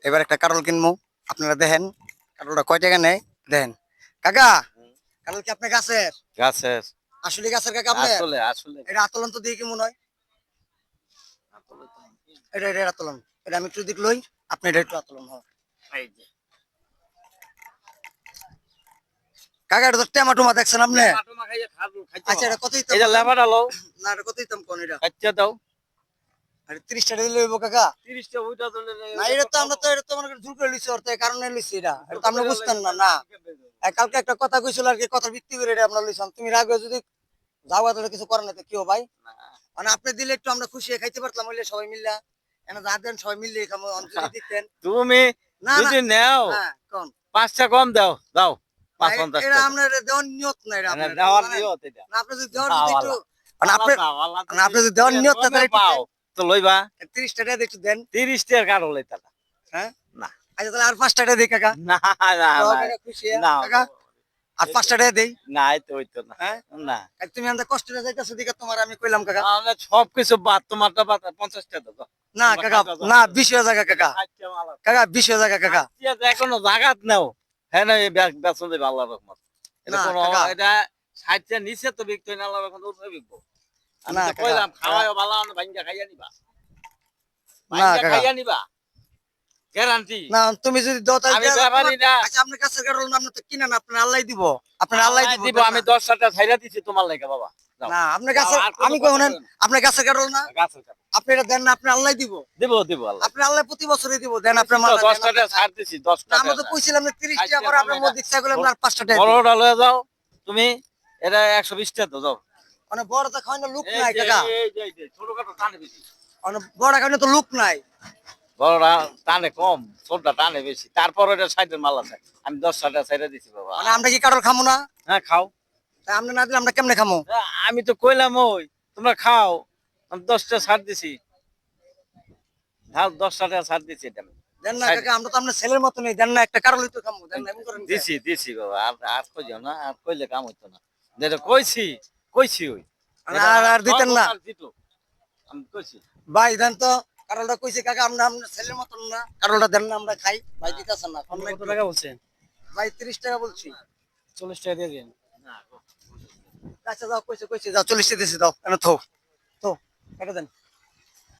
এবার একটা কারল কিনবো, আপনারা দেখেন কারলটা কয় টাকা নেয় দেখেন। কাকা, কারল কি আপনার গাছের? গাছের। আসলে গাছের কাকা আপনার? আসলে আসলে এটা আতলন তো দিয়ে কি মনে হয়? এটা এটা আতলন, এটা আমি একটু দিক লই, আপনি এটা একটু আতলন হয়। এই যে কাকা এটা তো টমেটো মা দেখছেন আপনি? টমাটো খাইয়ে খাবো খাইতে আচ্ছা এটা কতই এই যে লেবারটা লও না এটা কতই কোন এটা? খাইতে দাও আরে 30 টাকা দিলে হইবো কাকা? 30 টা ওইটা তো না এটা তো আমরা তো এটা তো মনে করেন জোর করে লিছি, অর্থ এই কারণে লিছি এটা, এটা তো আমরা বুঝতেন না। না কালকে একটা কথা কইছিল আর কি, কথার ভিত্তি করে এটা আমরা লইছাম। তুমি রাগে যদি যাওয়া তাহলে কিছু করেন না তো কি ভাই, মানে আপনি দিলে একটু আমরা খুশি হয়ে খাইতে পারতাম, হইলে সবাই মিললা এনা যা দেন সবাই মিললে খামো। অন্তরে দিতেন তুমি না না। যদি নাও হ্যাঁ কোন 5টা কম দাও দাও 5-50 এটা টাকা আমরা দেওয়ার নিয়ত না, এটা এনে আপনার দেওয়ার জানেন? নিয়ত এটা না আপনি যদি দেওয়ার যদি একটু মানে আপনি আপনি আপনি যদি দেওয়ার নিয়ত না তাহলে পাও তো লইবা 30 টাকা একটু দেন। 30 টাকা কারো লইতা না। হ্যাঁ না আচ্ছা তাহলে আর 5 টাকা দেই কাকা। না না তো না কাকা খুশি না কাকা, আর 5 টাকা দেই। না এই তো হইতো না। হ্যাঁ না আর তুমি আমাদের কষ্ট যাইতাছো দিকে তোমার আমি কইলাম কাকা। তাহলে সবকিছু বাদ তোমারটা বাদ 50 টাকা দাও না কাকা না 20 হয়ে জায়গা কাকা, কাকা 20 হয়ে জায়গা কাকা। এখনো জাগাত নাও হ্যাঁ না বেতন দেবে আল্লাহর রহমত। এটা না, কোনো কাকা। এটা 60 টা নিচে তো বিকতো না, আল্লাহর রহমত উপরে বিকবো। আমি না, তো কাকা, কইলাম কাকা। খাওয়াও ভালো না, ভাঙ্গা খাইয়া নিবা না, ভাঙ্গা কাকা। খাইয়া নিবা গ্যারান্টি। না তুমি যদি দাও তাহলে আমি দেয়া যাবে ব্যাপারই তোমার। না। আচ্ছা আপনার কাছে কারণ আপনি তো কিনেন, আপনার আল্লাহ দিব, আপনার আল্লাহ আল্লাহ দিব দিব, দেন আমি না। 10 টাকা ছাইরা দিছি তোমার লাগা বাবা যাও। না আপনার কাছে আর কোনো আমি কথা কই শুনেন, কইও না। আপনার কাছে কারণ না, গাছের কাছে। আপনি এটা দেন না, আপনি আল্লাহ দিব। দিব দিব আল্লাহ। আপনি আল্লাহ প্রতি বছরই দিব, দেন আপনার দিছি মাল তো, 10 দেন। টাকা ছাড় দিছি 10 না টাকা। আমরা তো কইছিলাম যে 30 টাকা পরে আপনার মধ্যে ইচ্ছা করলে আমরা আর 5 টাকা দিই। বড়টা লয়ে যাও তুমি, এটা 120 টাকা দাও যাও। মানে বড় তো খাওয়ানো লোক এই নাই যে কাকা, এই যে ছোটখাটো টানে বেশি। মানে বড় খাওয়ানো তো লোক নাই। বড়রা টানে কম, ছোটটা টানে বেশি। তারপর এটা সাইডের মাল আছে, আমি 10 টাকা ছাইরা দিছি বাবা। মানে আমরা কি কারোর খামো না? হ্যাঁ খাও। তাই আমরা না দিলে আমরা কেমনে খামো? আমি তো কইলাম ওই তোমরা খাও, আমি 10 টাকা ছাড় দিছি। হ্যাঁ 10 টাকা ছাড় দিছি এটা আমি। দেন না কাকা, আমরা তো আপনার ছেলের মতো নেই, দেন না একটা কারোরই তো খামো, দেন না এমন করেন কেন? দিছি দিছি বাবা, আর আর কইও না, আর কইলে কাম হইতো না। যেটা কইছি কইছি ওই মানে আর দিতেন না আমি কইছি। ভাই, দেন তো কারোলটা কইছে কাকা, আমরা আপনার ছেলের মতন না, কারোলটা দেন না আমরা খাই। ভাই দিতেছেন না, কম কত টাকা বলছেন? ভাই 30 টাকা বলছি। 40 টাকা দিয়ে দিন। আচ্ছা যাও, কইছে যাও 40 টাকা দিছি, দাও এনে থো, এটা দেন।